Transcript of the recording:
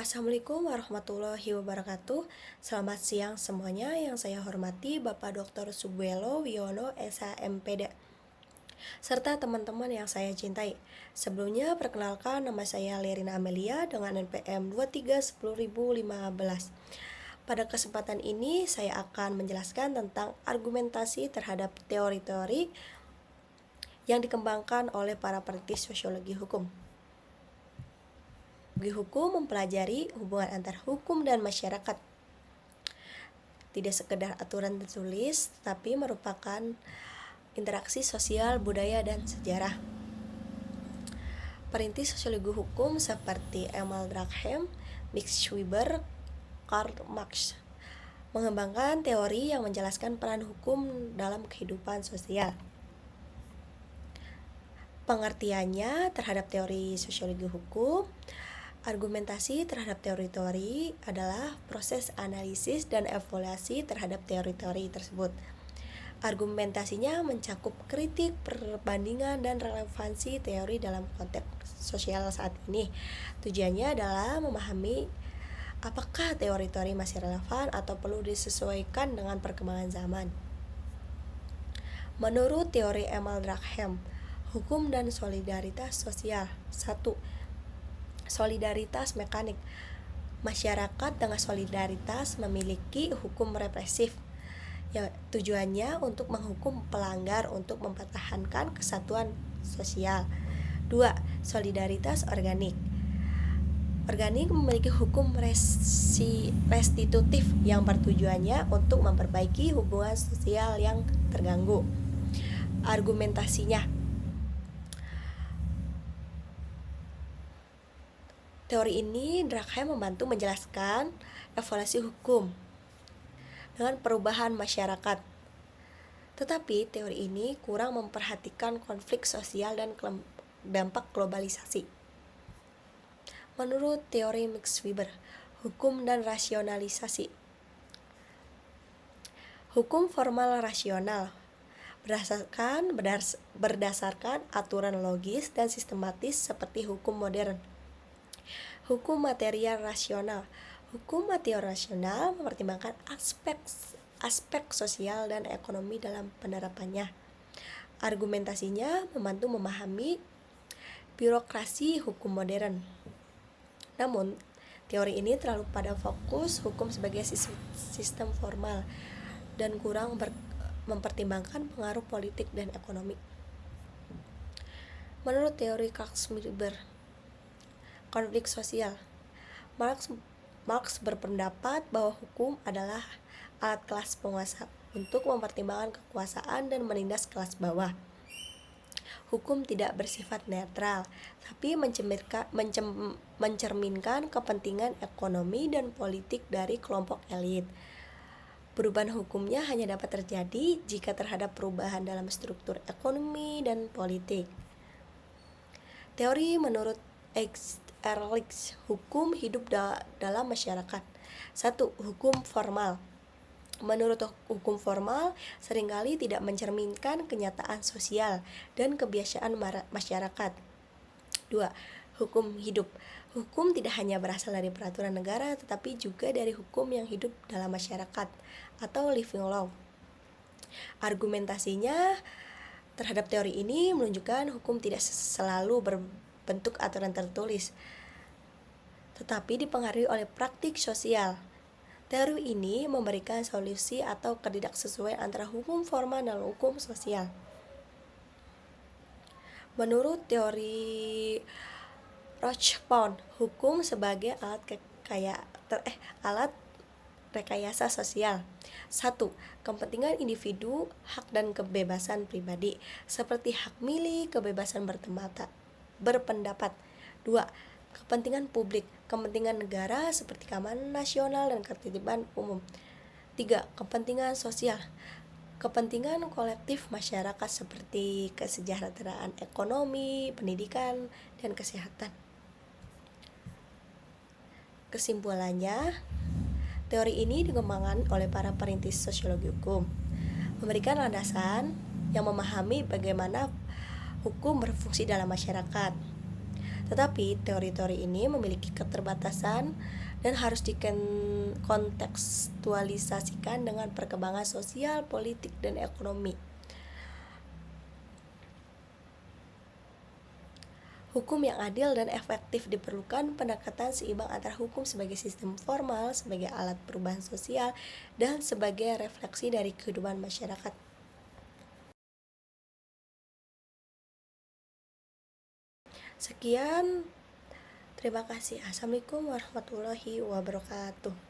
Assalamualaikum warahmatullahi wabarakatuh. Selamat siang semuanya. Yang saya hormati Bapak Dr. Subuelo Wiono SHMPD serta teman-teman yang saya cintai. Sebelumnya perkenalkan, nama saya Lerina Amelia dengan NPM 2310015. Pada kesempatan ini saya akan menjelaskan tentang argumentasi terhadap teori-teori yang dikembangkan oleh para peneliti sosiologi hukum. Bagi hukum mempelajari hubungan antar hukum dan masyarakat. Tidak sekedar aturan tertulis, tapi merupakan interaksi sosial, budaya, dan sejarah. Perintis sosiologi hukum seperti Emil Durkheim, Max Weber, Karl Marx mengembangkan teori yang menjelaskan peran hukum dalam kehidupan sosial. Pengertiannya terhadap teori sosiologi hukum. Argumentasi terhadap teori-teori adalah proses analisis dan evaluasi terhadap teori-teori tersebut. Argumentasinya mencakup kritik, perbandingan, dan relevansi teori dalam konteks sosial saat ini. Tujuannya adalah memahami apakah teori-teori masih relevan atau perlu disesuaikan dengan perkembangan zaman. Menurut teori Emil Durkheim, hukum dan solidaritas sosial. 1. Solidaritas mekanik. Masyarakat dengan solidaritas memiliki hukum represif. Tujuannya untuk menghukum pelanggar untuk mempertahankan kesatuan sosial. 2. Solidaritas organik. Organik memiliki hukum restitutif yang bertujuannya untuk memperbaiki hubungan sosial yang terganggu. Argumentasinya. Teori ini Durkheim membantu menjelaskan evaluasi hukum dengan perubahan masyarakat. Tetapi teori ini kurang memperhatikan konflik sosial dan dampak globalisasi. Menurut teori Max Weber, hukum dan rasionalisasi. Hukum formal rasional berdasarkan aturan logis dan sistematis seperti hukum modern. Hukum material rasional. Hukum material rasional mempertimbangkan aspek sosial dan ekonomi dalam penerapannya. Argumentasinya membantu memahami birokrasi hukum modern. Namun, teori ini terlalu pada fokus hukum sebagai sistem formal dan kurang mempertimbangkan pengaruh politik dan ekonomi. Menurut teori Karl Weber, konflik sosial. Marx berpendapat bahwa hukum adalah alat kelas penguasa untuk mempertimbangkan kekuasaan dan menindas kelas bawah. Hukum tidak bersifat netral, tapi mencerminkan kepentingan ekonomi dan politik dari kelompok elit. Perubahan hukumnya hanya dapat terjadi jika terhadap perubahan dalam struktur ekonomi dan politik. Teori menurut Ehrlich, hukum hidup dalam masyarakat. 1. Hukum formal. Menurut hukum formal, seringkali tidak mencerminkan kenyataan sosial dan kebiasaan masyarakat. 2. Hukum hidup. Hukum tidak hanya berasal dari peraturan negara, tetapi juga dari hukum yang hidup dalam masyarakat atau living law. Argumentasinya terhadap teori ini menunjukkan hukum tidak selalu berbentuk aturan tertulis, tetapi dipengaruhi oleh praktik sosial. Teori ini memberikan solusi atau ketidaksesuaian antara hukum formal dan hukum sosial. Menurut teori Rochbaum, hukum sebagai alat rekayasa sosial. 1. Kepentingan individu, hak dan kebebasan pribadi, seperti hak milih, kebebasan berpendapat. 2. Kepentingan publik, kepentingan negara seperti keamanan nasional dan ketertiban umum. 3. Kepentingan sosial, kepentingan kolektif masyarakat seperti kesejahteraan ekonomi, pendidikan, dan kesehatan. Kesimpulannya, teori ini dikembangkan oleh para perintis sosiologi hukum, memberikan landasan yang memahami bagaimana hukum berfungsi dalam masyarakat. Tetapi teori-teori ini memiliki keterbatasan dan harus dikontekstualisasikan dengan perkembangan sosial, politik, dan ekonomi. Hukum yang adil dan efektif diperlukan pendekatan seimbang antara hukum sebagai sistem formal, sebagai alat perubahan sosial, dan sebagai refleksi dari kehidupan masyarakat. Sekian, terima kasih. Assalamualaikum warahmatullahi wabarakatuh.